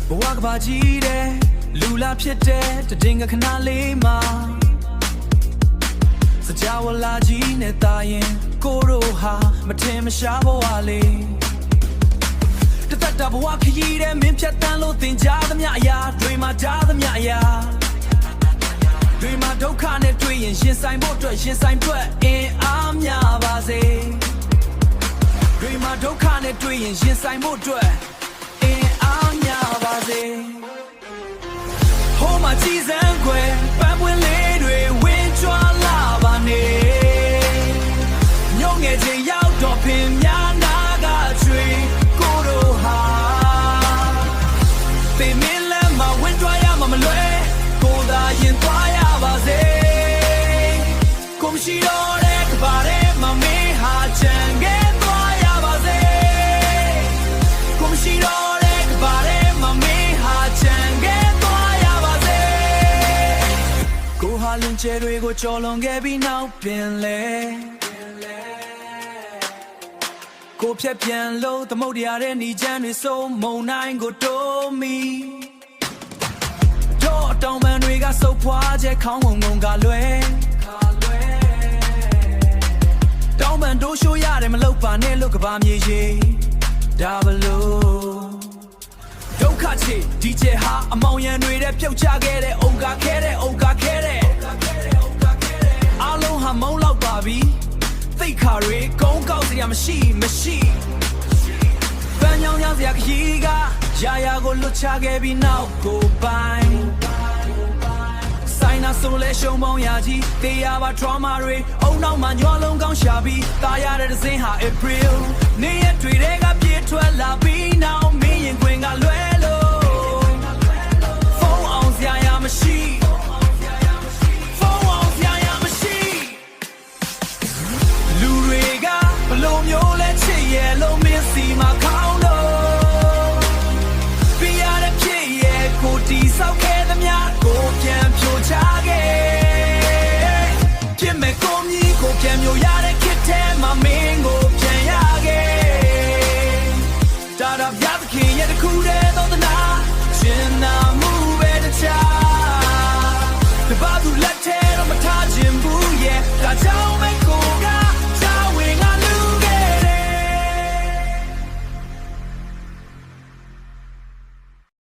ဘဝကဘာကြီးတဲ့လူလာဖြစ်တဲ့တည်ငါခဏလေးမှာစကြဝဠာကြီးနဲ့တာရင်ကိုတို့ဟာမထင်မရှားဘဝလေးတသက်တာဘဝခရီးတဲ့မင်းဖြတ်တန်းလို့သင်ကြားသမျှအရာတွေမှာကြားသမျှအရာတွေမှာဒုက္ခနဲ့တွေ့ရင်ရင်ဆိုင်ဖို့အတွက်ရင်ဆိုင်ထွက်အင်အားများပါစေတွေမှာဒုက္ခနဲ့တွေ့ရင်ရင်ဆိုင်ဖို့အတွက်အင်အားများပါစေဟိုမှာကြည်စမ်းခွဲပန်းပွင့်လေးတွေဝင်းကြွားလာပါနေညောငယ်ချင်းရောက်တော့ပင်များနာကချွေကိုတို့ဟာပင်မင်းလည်းမဝင်းကြွားရမှာမလွဲကိုသာရင်သွားရပါစေကိုမရှိတော့တဲ့ကဘာထဲမှာမင်းဟာချန်ခဲ့သွားရပါစေကိုမရှိတော့တဲ့ကဘာထဲမှာမင်းဟာချန်ခဲ့သွားရပါစေကိုဟာလင်းကျဲတွေကိုကြော်လွန်ခဲ့ပြီးနောက်ပြင်လဲကိုဖြတ်ပြန်လို့သမုတ်တရားတဲ့ညီချမ်းတွေစိုးမုံနိုင်ကိုတိုးမီတော့တောင်ပန်တွေကစုပ်ဖွားချက်ခေါင်းငုံငုံကလွဲတောင်ပန်တိုးရှိုးရတယ်မလုပ်ပါနဲ့လို့ကဘာမြေကြီးဒါဘလို့ဒုက္ခချေဒီချေဟာအမောင်ရံတွေတဲ့ပြုတ်ချခဲ့တဲ့အုံကခဲတဲ့အုံကခဲတဲ့အားလုံးဟာမုံလောက်ပါပြီသိခါတွေကုန်းကောက်စရာမရှိပန်းညောင်းရောက်စရာခရီးကရာရာကိုလွတ်ချခဲ့ပြီးနောက်ကိုပိုင်ဆိုင်နာဆိုလဲရှုံပေါင်းရာကြီးတရားပါ trauma တွေအုံနောက်မှာညွားလုံးကောင်းရှာပြီးတာရတဲ့ဒဇင်းဟာ April နေ့ရက်တွေတဲကပြေးထွက်လာပြီးနောက်မင်းရင်ခွင်ကလွဲ